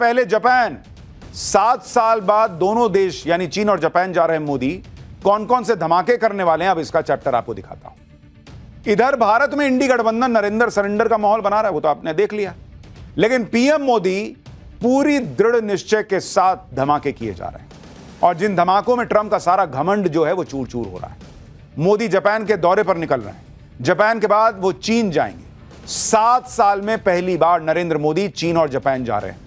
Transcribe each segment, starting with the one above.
पहले जापान, 7 साल बाद दोनों देश यानी चीन और जापान जा रहे हैं मोदी। कौन कौन से धमाके करने वाले हैं अब इसका चैप्टर आपको दिखाता हूं। इधर भारत में इंडी गठबंधन नरेंद्र सरेंडर का माहौल बना रहा है, वो तो आपने देख लिया। लेकिन पीएम मोदी पूरी दृढ़ निश्चय के साथ धमाके किए जा रहे हैं और जिन धमाकों में ट्रंप का सारा घमंड जो है वो चूर चूर हो रहा है। मोदी जापान के दौरे पर निकल रहे हैं, जापान के बाद वो चीन जाएंगे। 7 साल में पहली बार नरेंद्र मोदी चीन और जापान जा रहे हैं।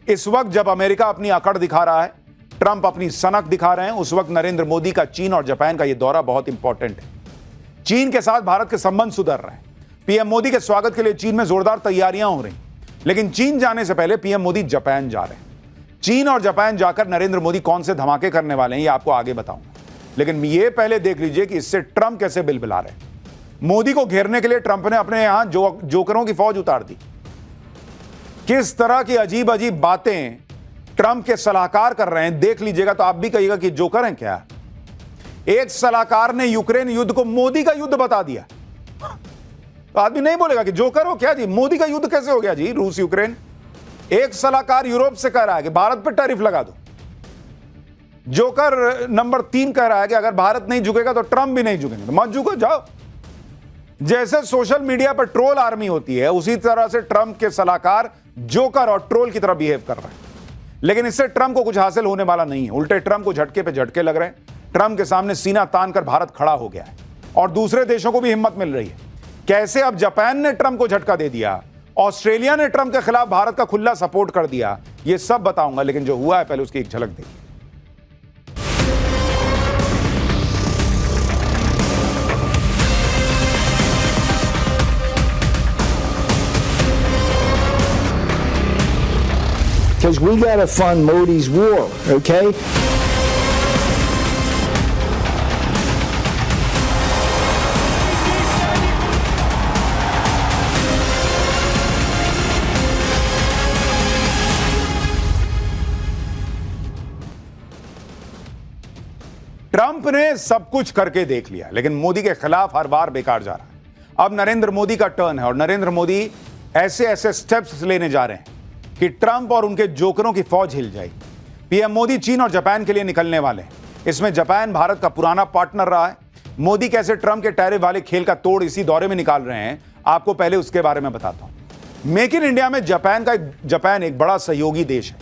इस वक्त जब अमेरिका अपनी अकड़ दिखा रहा है, ट्रंप अपनी सनक दिखा रहे हैं, उस वक्त नरेंद्र मोदी का चीन और जापान का यह दौरा बहुत इंपॉर्टेंट है। चीन के साथ भारत के संबंध सुधर रहे हैं। पीएम मोदी के स्वागत के लिए चीन में जोरदार तैयारियां हो रही, लेकिन चीन जाने से पहले पीएम मोदी जापान जा रहे हैं। चीन और जापान जाकर नरेंद्र मोदी कौन से धमाके करने वाले हैं ये आपको आगे बताऊंगा, लेकिन ये पहले देख लीजिए कि इससे ट्रंप कैसे बिलबिला रहे हैं। मोदी को घेरने के लिए ट्रंप ने अपने यहां जोकरों की फौज उतार दी। किस तरह की अजीब अजीब बातें ट्रंप के सलाहकार कर रहे हैं देख लीजिएगा तो आप भी कहिएगा कि जोकर हैं क्या। एक सलाहकार ने यूक्रेन युद्ध को मोदी का युद्ध बता दिया, तो आदमी नहीं बोलेगा कि जोकर हो क्या जी, मोदी का युद्ध कैसे हो गया जी रूस यूक्रेन। एक सलाहकार यूरोप से कह रहा है कि भारत पर टैरिफ लगा दो। जोकर नंबर 3 कह रहा है कि अगर भारत नहीं झुकेगा तो ट्रंप भी नहीं झुकेंगे, तो मत झुको जाओ। जैसे सोशल मीडिया पर ट्रोल आर्मी होती है, उसी तरह से ट्रंप के सलाहकार जोकर और ट्रोल की तरह बिहेव कर रहे हैं। लेकिन इससे ट्रंप को कुछ हासिल होने वाला नहीं है, उल्टे ट्रंप को झटके पे झटके लग रहे हैं। ट्रंप के सामने सीना तान कर भारत खड़ा हो गया है और दूसरे देशों को भी हिम्मत मिल रही है। कैसे अब जापान ने ट्रंप को झटका दे दिया, ऑस्ट्रेलिया ने ट्रंप के खिलाफ भारत का खुला सपोर्ट कर दिया, ये सब बताऊंगा। लेकिन जो हुआ है पहले उसकी एक झलक देखिए। Because we got to fund Modi's war, okay? Trump ने सब कुछ करके देख लिया, लेकिन मोदी के खिलाफ हर बार बेकार जा रहा है। अब नरेंद्र मोदी का टर्न है और नरेंद्र मोदी ऐसे ऐसे स्टेप्स लेने जा रहे हैं कि ट्रंप और उनके जोकरों की फौज हिल जाएगी। पीएम मोदी चीन और जापान के लिए निकलने वाले हैं। इसमें जापान भारत का पुराना पार्टनर रहा है। मोदी कैसे ट्रंप के टैरिफ वाले खेल का तोड़ इसी दौरे में निकाल रहे हैं, आपको पहले उसके बारे में बताता हूं। मेक इन इंडिया में जापान एक बड़ा सहयोगी देश है।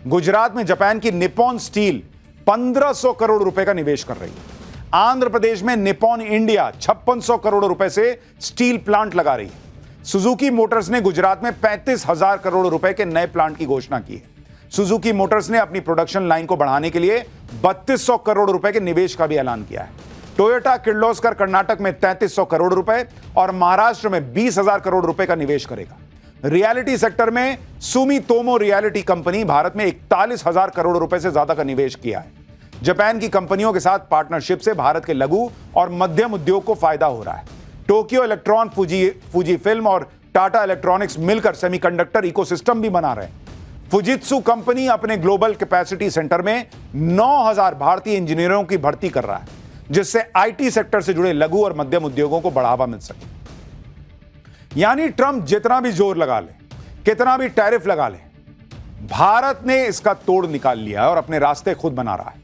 गुजरात में जापान की निप्पॉन स्टील 1500 करोड़ रुपए का निवेश कर रही है। आंध्र प्रदेश में निप्पॉन इंडिया 5600 करोड़ रुपए से स्टील प्लांट लगा रही है। सुजुकी मोटर्स ने गुजरात में 35,000 करोड़ रुपए के नए प्लांट की घोषणा की है। सुजुकी मोटर्स ने अपनी प्रोडक्शन लाइन को बढ़ाने के लिए 3200 करोड़ रुपए के निवेश का भी ऐलान किया है। टोयोटा किर्लोस्कर कर्नाटक में 3300 करोड़ रुपए और महाराष्ट्र में 20,000 करोड़ रुपए का निवेश करेगा। रियलिटी सेक्टर में सुमितोमो रियलिटी कंपनी भारत में 41,000 करोड़ रुपए से ज्यादा का निवेश किया है। जापान की कंपनियों के साथ पार्टनरशिप से भारत के लघु और मध्यम उद्योग को फायदा हो रहा है। टोक्यो इलेक्ट्रॉन, फुजी फिल्म और टाटा इलेक्ट्रॉनिक्स मिलकर सेमीकंडक्टर इकोसिस्टम भी बना रहे हैं। फुजित्सु कंपनी अपने ग्लोबल कैपेसिटी सेंटर में 9,000 भारतीय इंजीनियरों की भर्ती कर रहा है, जिससे आईटी सेक्टर से जुड़े लघु और मध्यम उद्योगों को बढ़ावा मिल सके। यानी ट्रंप जितना भी जोर लगा ले, कितना भी टैरिफ लगा ले, भारत ने इसका तोड़ निकाल लिया है और अपने रास्ते खुद बना रहा है।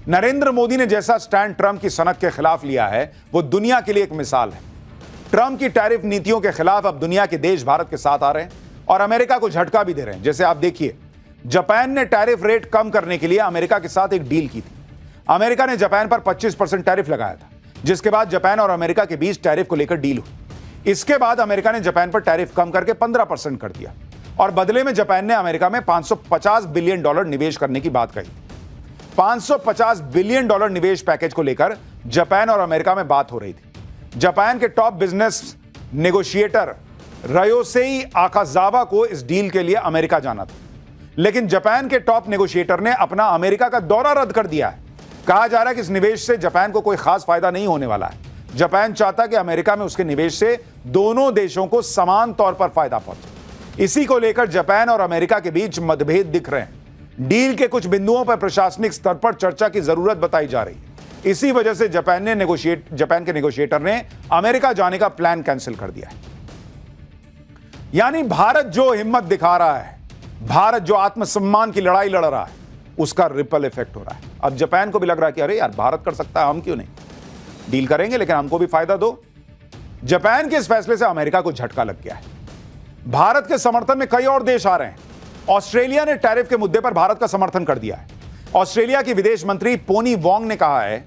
नरेंद्र मोदी ने जैसा स्टैंड ट्रंप की सनक के खिलाफ लिया है, वो दुनिया के लिए एक मिसाल है। ट्रंप की टैरिफ नीतियों के खिलाफ अब दुनिया के देश भारत के साथ आ रहे हैं और अमेरिका को झटका भी दे रहे हैं। जैसे आप देखिए, जापान ने टैरिफ रेट कम करने के लिए अमेरिका के साथ एक डील की थी। अमेरिका ने जापान पर 25% टैरिफ लगाया था, जिसके बाद जापान और अमेरिका के बीच टैरिफ को लेकर डील हुई। इसके बाद अमेरिका ने जापान पर टैरिफ कम करके 15% कर दिया और बदले में जापान ने अमेरिका में $550 बिलियन निवेश करने की बात कही। $550 बिलियन निवेश पैकेज को लेकर जापान और अमेरिका में बात हो रही थी। जापान के टॉप बिजनेस नेगोशिएटर रयोसेई आकाजावा को इस डील के लिए अमेरिका जाना था, लेकिन जापान के टॉप नेगोशिएटर ने अपना अमेरिका का दौरा रद्द कर दिया है। कहा जा रहा है कि इस निवेश से जापान को कोई खास फायदा नहीं होने वाला है। जापान चाहता कि अमेरिका में उसके निवेश से दोनों देशों को समान तौर पर फायदा पहुंचे। इसी को लेकर जापान और अमेरिका के बीच मतभेद दिख रहे हैं। डील के कुछ बिंदुओं पर प्रशासनिक स्तर पर चर्चा की जरूरत बताई जा रही है। इसी वजह से जापान के नेगोशिएटर ने अमेरिका जाने का प्लान कैंसिल कर दिया है। यानी भारत जो हिम्मत दिखा रहा है भारत जो आत्मसम्मान की लड़ाई लड़ रहा है उसका रिपल इफेक्ट हो रहा है। अब जापान को भी लग रहा है कि अरे यार भारत कर सकता है, हम क्यों नहीं, डील करेंगे लेकिन हमको भी फायदा दो। जापान के इस फैसले से अमेरिका को झटका लग गया है। भारत के समर्थन में कई और देश आ रहे हैं। ऑस्ट्रेलिया ने टैरिफ के मुद्दे पर भारत का समर्थन कर दिया है। ऑस्ट्रेलिया की विदेश मंत्री पोनी वोंग ने कहा है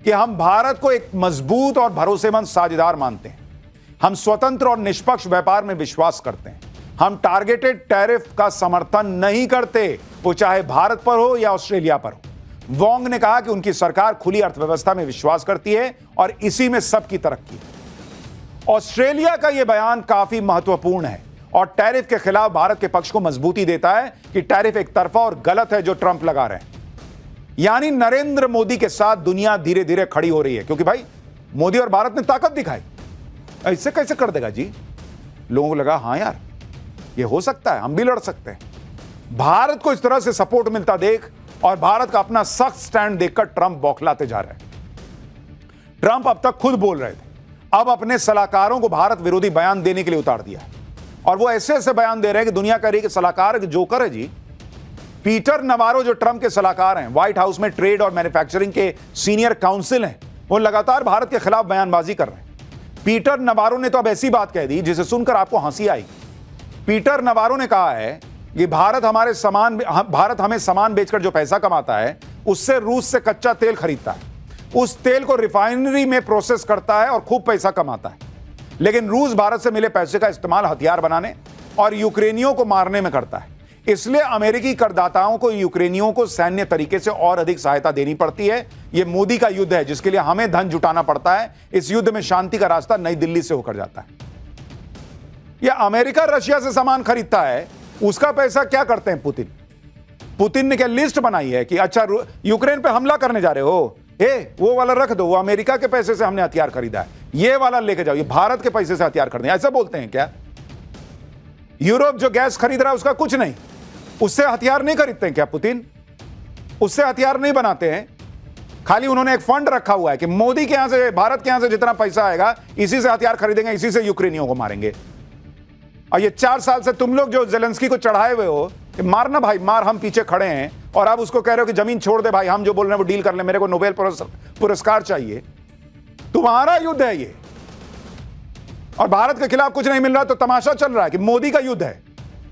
कि हम भारत को एक मजबूत और भरोसेमंद साझेदार मानते हैं। हम स्वतंत्र और निष्पक्ष व्यापार में विश्वास करते हैं। हम टारगेटेड टैरिफ का समर्थन नहीं करते, वो चाहे भारत पर हो या ऑस्ट्रेलिया पर हो। वोंग ने कहा कि उनकी सरकार खुली अर्थव्यवस्था में विश्वास करती है और इसी में सबकी तरक्की है। ऑस्ट्रेलिया का यह बयान काफी महत्वपूर्ण है और टैरिफ के खिलाफ भारत के पक्ष को मजबूती देता है कि टैरिफ एक तरफा और गलत है जो ट्रंप लगा रहे हैं। यानी नरेंद्र मोदी के साथ दुनिया धीरे धीरे खड़ी हो रही है, क्योंकि भाई मोदी और भारत ने ताकत दिखाई। ऐसे कैसे कर देगा जी? लोगों को लगा हाँ यार ये हो सकता है, हम भी लड़ सकते हैं। भारत को इस तरह से सपोर्ट मिलता देख और भारत का अपना सख्त स्टैंड देखकर ट्रंप बौखलाते जा रहे हैं। ट्रंप अब तक खुद बोल रहे थे, अब अपने सलाहकारों को भारत विरोधी बयान देने के लिए उतार दिया और वो ऐसे ऐसे बयान दे रहे हैं कि दुनिया कह रही है कि सलाहकार जोकर है जी। पीटर नवारो जो ट्रंप के सलाहकार हैं, व्हाइट हाउस में ट्रेड और मैन्युफैक्चरिंग के सीनियर काउंसिल हैं, वो लगातार भारत के खिलाफ बयानबाजी कर रहे हैं। पीटर नवारो ने तो अब ऐसी बात कह दी जिसे सुनकर आपको हंसी आई। पीटर नवारो ने कहा है कि भारत हमें सामान बेचकर जो पैसा कमाता है उससे रूस से कच्चा तेल खरीदता है, उस तेल को रिफाइनरी में प्रोसेस करता है और खूब पैसा कमाता है, लेकिन रूस भारत से मिले पैसे का इस्तेमाल हथियार बनाने और यूक्रेनियों को मारने में करता है। इसलिए अमेरिकी करदाताओं को यूक्रेनियों को सैन्य तरीके से और अधिक सहायता देनी पड़ती है। यह मोदी का युद्ध है जिसके लिए हमें धन जुटाना पड़ता है। इस युद्ध में शांति का रास्ता नई दिल्ली से होकर जाता है। यह अमेरिका रशिया से सामान खरीदता है, उसका पैसा क्या करते हैं पुतिन ने क्या लिस्ट बनाई है कि अच्छा यूक्रेन पे हमला करने जा रहे हो, वो वाला रख दो, वो अमेरिका के पैसे से हमने हथियार खरीदा है, ये वाला लेके जाओ, ये भारत के पैसे से हथियार खरीदे, ऐसा बोलते हैं क्या? यूरोप जो गैस खरीद रहा है उसका कुछ नहीं, उससे हथियार नहीं खरीदते हैं क्या पुतिन? उससे हथियार नहीं बनाते हैं। खाली उन्होंने एक फंड रखा हुआ है कि मोदी के यहां से, भारत के यहां से जितना पैसा आएगा इसी से हथियार खरीदेंगे, इसी से यूक्रेनियों को मारेंगे। और ये 4 साल से तुम लोग जो जेलेंस्की को चढ़ाए हुए हो कि मारना भाई मार, हम पीछे खड़े हैं, और आप उसको कह रहे हो कि जमीन छोड़ दे भाई, हम जो बोल रहे हैं वो डील कर ले, मेरे को नोबेल पुरस्कार चाहिए। तुम्हारा युद्ध है ये, और भारत के खिलाफ कुछ नहीं मिल रहा तो तमाशा चल रहा है कि मोदी का युद्ध है,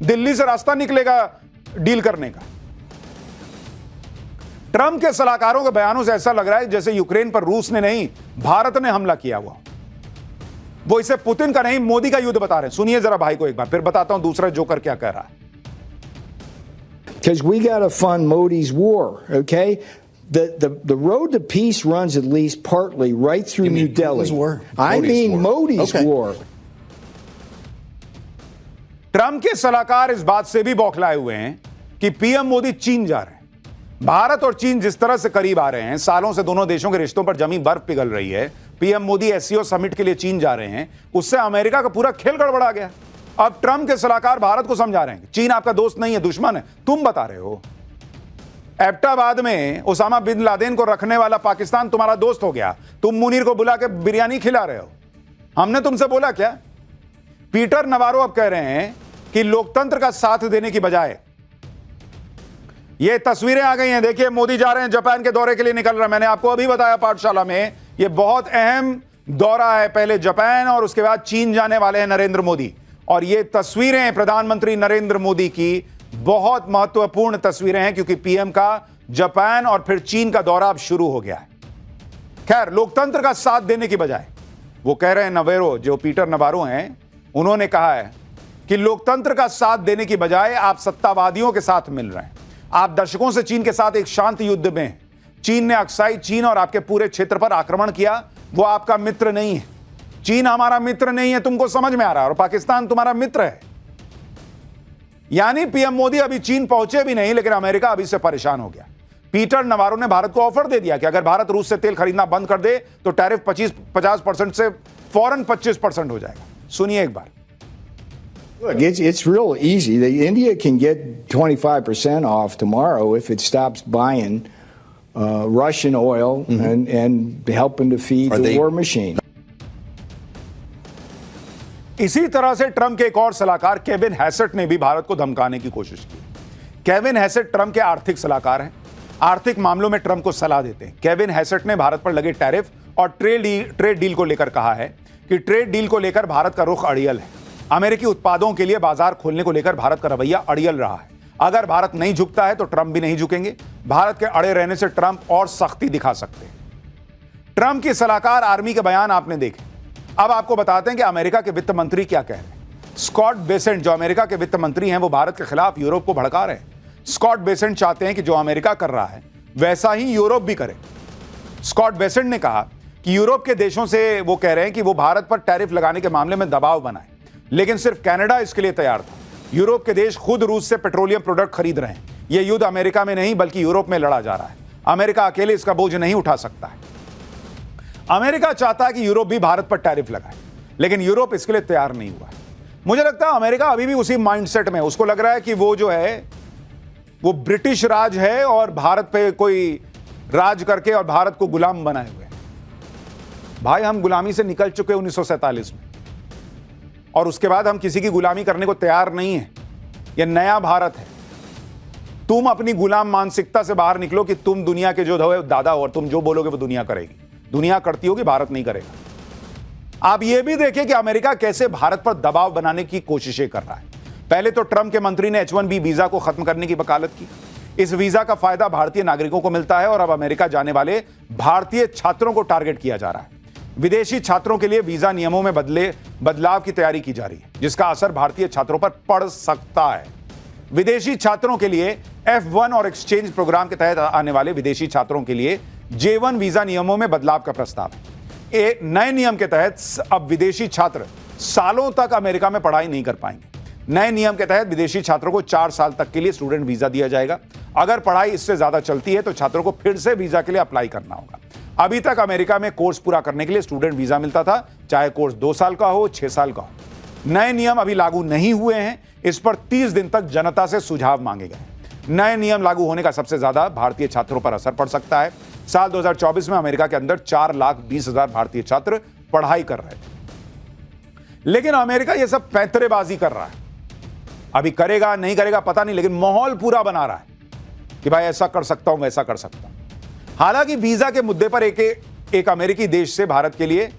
दिल्ली से रास्ता निकलेगा डील करने का। ट्रंप के सलाहकारों के बयानों से ऐसा लग रहा है जैसे यूक्रेन पर रूस ने नहीं भारत ने हमला किया हुआ। वो इसे पुतिन का नहीं मोदी का युद्ध बता रहे हैं। सुनिए जरा भाई को एक बार, फिर बताता हूं दूसरा जोकर क्या कह रहा है। Because we got to fund Modi's war, okay? The road to peace runs at least partly right through New Delhi. I mean Modi's war. Trump के सलाहकार इस बात से भी बौखलाए हुए हैं कि पीएम मोदी चीन जा रहे हैं। भारत और चीन जिस तरह से करीब आ रहे हैं, सालों से दोनों देशों के रिश्तों पर जमी बर्फ पिघल रही है। पीएम मोदी एससीओ समिट के लिए चीन जा रहे हैं, उससे अमेरिका का पूरा खेल गड़बड़ा गया। अब ट्रंप के सलाहकार भारत को समझा रहे हैं चीन आपका दोस्त नहीं है, दुश्मन है, तुम बता रहे हो। एबटाबाद में ओसामा बिन लादेन को रखने वाला पाकिस्तान तुम्हारा दोस्त हो गया, तुम मुनीर को बुला के बिरयानी खिला रहे हो, हमने तुमसे बोला क्या? पीटर नवारो अब कह रहे हैं कि लोकतंत्र का साथ देने की बजाय, ये तस्वीरें आ गई हैं, देखिए मोदी जा रहे हैं जापान के दौरे के लिए निकल रहे हैं। मैंने आपको अभी बताया पाठशाला में, ये बहुत अहम दौरा है, पहले जापान और उसके बाद चीन जाने वाले हैं नरेंद्र मोदी। और ये तस्वीरें प्रधानमंत्री नरेंद्र मोदी की बहुत महत्वपूर्ण तस्वीरें हैं, क्योंकि पीएम का जापान और फिर चीन का दौरा अब शुरू हो गया है। खैर, लोकतंत्र का साथ देने की बजाय, वो कह रहे हैं नवेरो, जो पीटर नवारो हैं, उन्होंने कहा है कि लोकतंत्र का साथ देने की बजाय आप सत्तावादियों के साथ मिल रहे हैं। आप दशकों से चीन के साथ एक शांत युद्ध में हैं। चीन ने अक्साई चीन और आपके पूरे क्षेत्र पर आक्रमण किया, वो आपका मित्र नहीं है। चीन हमारा मित्र नहीं है, तुमको समझ में आ रहा है, और पाकिस्तान तुम्हारा मित्र है। यानी पीएम मोदी अभी चीन पहुंचे भी नहीं, लेकिन अमेरिका अभी से परेशान हो गया। पीटर नवारो ने भारत को ऑफर दे दिया कि अगर भारत रूस से तेल खरीदना बंद कर दे तो टैरिफ 50% से फौरन 25% हो जाएगा। सुनिए एक बार। Look, it's real easy. India can get 25% off tomorrow if it stops buying Russian oil and helping to feed the war machine. इसी तरह से ट्रंप के एक और सलाहकार केविन हैसेट ने भी भारत को धमकाने की कोशिश की। केविन हैसेट ट्रंप के आर्थिक सलाहकार हैं, आर्थिक मामलों में ट्रंप को सलाह देते हैं। केविन हैसेट ने भारत पर लगे टैरिफ और ट्रेड डील को लेकर कहा है कि ट्रेड डील को लेकर भारत का रुख अड़ियल है। अमेरिकी उत्पादों के लिए बाजार खोलने को लेकर भारत का रवैया अड़ियल रहा है। अगर भारत नहीं झुकता है तो ट्रंप भी नहीं झुकेंगे। भारत के अड़े रहने से ट्रंप और सख्ती दिखा सकते हैं। ट्रंप की सलाहकार आर्मी के बयान आपने देखे। अब आपको बताते हैं कि अमेरिका के वित्त मंत्री क्या कह रहे हैं। स्कॉट बेसेंट, जो अमेरिका के वित्त मंत्री हैं, वो भारत के खिलाफ यूरोप को भड़का रहे हैं। स्कॉट बेसेंट चाहते हैं कि जो अमेरिका कर रहा है वैसा ही यूरोप भी करे। स्कॉट बेसेंट ने कहा कि यूरोप के देशों से वो कह रहे हैं कि वो भारत पर टैरिफ लगाने के मामले में दबाव बनाए, लेकिन सिर्फ कनाडा इसके लिए तैयार था। यूरोप के देश खुद रूस से पेट्रोलियम प्रोडक्ट खरीद रहे हैं। यह युद्ध अमेरिका में नहीं बल्कि यूरोप में लड़ा जा रहा है। अमेरिका अकेले इसका बोझ नहीं उठा सकता है। अमेरिका चाहता है कि यूरोप भी भारत पर टैरिफ लगाए, लेकिन यूरोप इसके लिए तैयार नहीं हुआ है। मुझे लगता है अमेरिका अभी भी उसी माइंडसेट में, उसको लग रहा है कि वो जो है वो ब्रिटिश राज है और भारत पे कोई राज करके और भारत को गुलाम बनाए हुए। भाई, हम गुलामी से निकल चुके 1947 में, और उसके बाद हम किसी की गुलामी करने को तैयार नहीं है। यह नया भारत है। तुम अपनी गुलाम मानसिकता से बाहर निकलो कि तुम दुनिया के जो दादा हो और तुम जो बोलोगे वो दुनिया करेगी। दुनिया करती होगी, भारत नहीं करेगा। आप यह भी देखिए कि अमेरिका कैसे भारत पर दबाव बनाने की कोशिशें कर रहा है। पहले तो ट्रंप के मंत्री ने H-1B वीजा को खत्म करने की वकालत की। इस वीजा का फायदा भारतीय नागरिकों को मिलता है और अब अमेरिका जाने वाले भारतीय छात्रों को टारगेट किया जा रहा है। विदेशी छात्रों के लिए वीजा नियमों में बदलाव की तैयारी की जा रही है, जिसका असर भारतीय छात्रों पर पड़ सकता है। विदेशी छात्रों के लिए F-1 और एक्सचेंज प्रोग्राम के तहत आने वाले विदेशी छात्रों के लिए J-1 वीजा नियमों में बदलाव का प्रस्ताव है। एक नए नियम के तहत अब विदेशी छात्र सालों तक अमेरिका में पढ़ाई नहीं कर पाएंगे। नए नियम के तहत विदेशी छात्रों को 4 साल तक के लिए स्टूडेंट वीजा दिया जाएगा। अगर पढ़ाई इससे ज्यादा चलती है तो छात्रों को फिर से वीजा के लिए अप्लाई करना होगा। अभी तक अमेरिका में कोर्स पूरा करने के लिए स्टूडेंट वीजा मिलता था, चाहे कोर्स 2 साल का हो, 6 साल का हो। नए नियम अभी लागू नहीं हुए हैं। इस पर 30 दिन तक जनता से सुझाव मांगे गए। नए नियम लागू होने का सबसे ज्यादा भारतीय छात्रों पर असर पड़ सकता है। साल 2024 में अमेरिका के अंदर 4,20,000 भारतीय छात्र पढ़ाई कर रहे थे, लेकिन अमेरिका यह सब पैंतरेबाजी कर रहा है। अभी करेगा नहीं करेगा पता नहीं, लेकिन माहौल पूरा बना रहा है कि भाई ऐसा कर सकता हूं, वैसा कर सकता हूं। हालांकि वीजा के मुद्दे पर एक अमेरिकी देश से भारत के लिए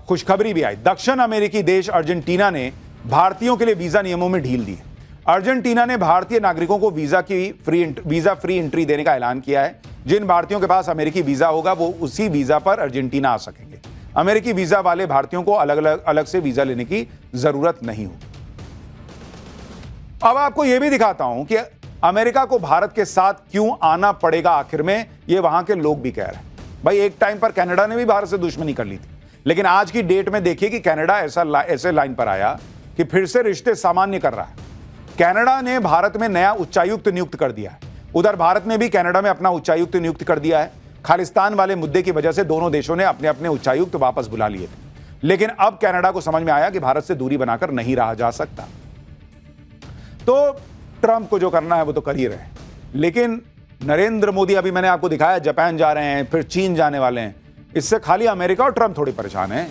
खुशखबरी भी आई। दक्षिण अमेरिकी देश अर्जेंटीना ने भारतीयों के लिए वीजा नियमों में ढील दी है। अर्जेंटीना ने भारतीय नागरिकों को वीजा फ्री एंट्री देने का ऐलान किया है। जिन भारतीयों के पास अमेरिकी वीजा होगा वो उसी वीजा पर अर्जेंटीना आ सकेंगे। अमेरिकी वीजा वाले भारतीयों को अलग से वीजा लेने की जरूरत नहीं होगी। अब आपको यह भी दिखाता हूं कि अमेरिका को भारत के साथ क्यों आना पड़ेगा आखिर में, ये वहां के लोग भी कह रहे हैं। भाई, एक टाइम पर कनाडा ने भी भारत से दुश्मनी कर ली थी, लेकिन आज की डेट में देखिए कि कनाडा ऐसे लाइन पर आया कि फिर से रिश्ते सामान्य कर रहा है। कनाडा ने भारत में नया उच्चायुक्त नियुक्त कर दिया है। उधर भारत ने भी कनाडा में अपना उच्चायुक्त नियुक्त कर दिया है। खालिस्तान वाले मुद्दे की वजह से दोनों देशों ने अपने अपने उच्चायुक्त वापस बुला लिए थे, लेकिन अब कनाडा को समझ में आया कि भारत से दूरी बनाकर नहीं रहा जा सकता। तो ट्रंप को जो करना है वो तो कर ही रहे हैं, लेकिन नरेंद्र मोदी, अभी मैंने आपको दिखाया, जापान जा रहे हैं, फिर चीन जाने वाले हैं। इससे खाली अमेरिका और ट्रंप थोड़ी परेशान है।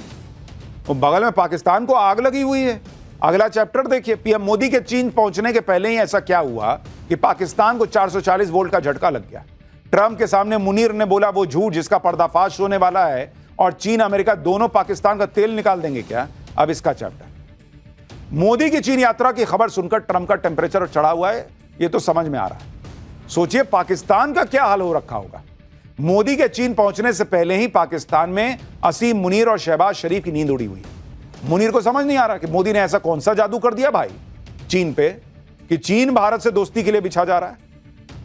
वो बगल में पाकिस्तान को आग लगी हुई है। अगला चैप्टर देखिए। पीएम मोदी के चीन पहुंचने के पहले ही ऐसा क्या हुआ कि पाकिस्तान को 440 वोल्ट का झटका लग गया। ट्रंप के सामने मुनीर ने बोला वो झूठ जिसका पर्दाफाश होने वाला है, और चीन अमेरिका दोनों पाकिस्तान का तेल निकाल देंगे क्या? अब इसका चैप्टर। मोदी की चीन यात्रा की खबर सुनकर ट्रंप का टेम्परेचर चढ़ा हुआ है, यह तो समझ में आ रहा है। सोचिए पाकिस्तान का क्या हाल हो रखा होगा। मोदी के चीन पहुंचने से पहले ही पाकिस्तान में असीम मुनीर और शहबाज शरीफ की नींद उड़ी हुई। मुनीर को समझ नहीं आ रहा कि मोदी ने ऐसा कौन सा जादू कर दिया भाई चीन पे कि चीन भारत से दोस्ती के लिए बिछा जा रहा है।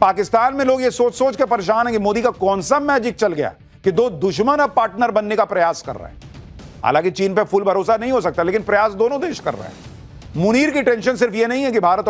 पाकिस्तान में लोग ये सोच सोच के परेशान है कि मोदी का कौन सा मैजिक चल गया कि दो दुश्मन अब पार्टनर बनने का प्रयास कर रहे हैं। हालांकि चीन पे फुल भरोसा नहीं हो सकता, लेकिन प्रयास दोनों देश कर रहे हैं। मुनीर की टेंशन सिर्फ ये नहीं है कि भारत और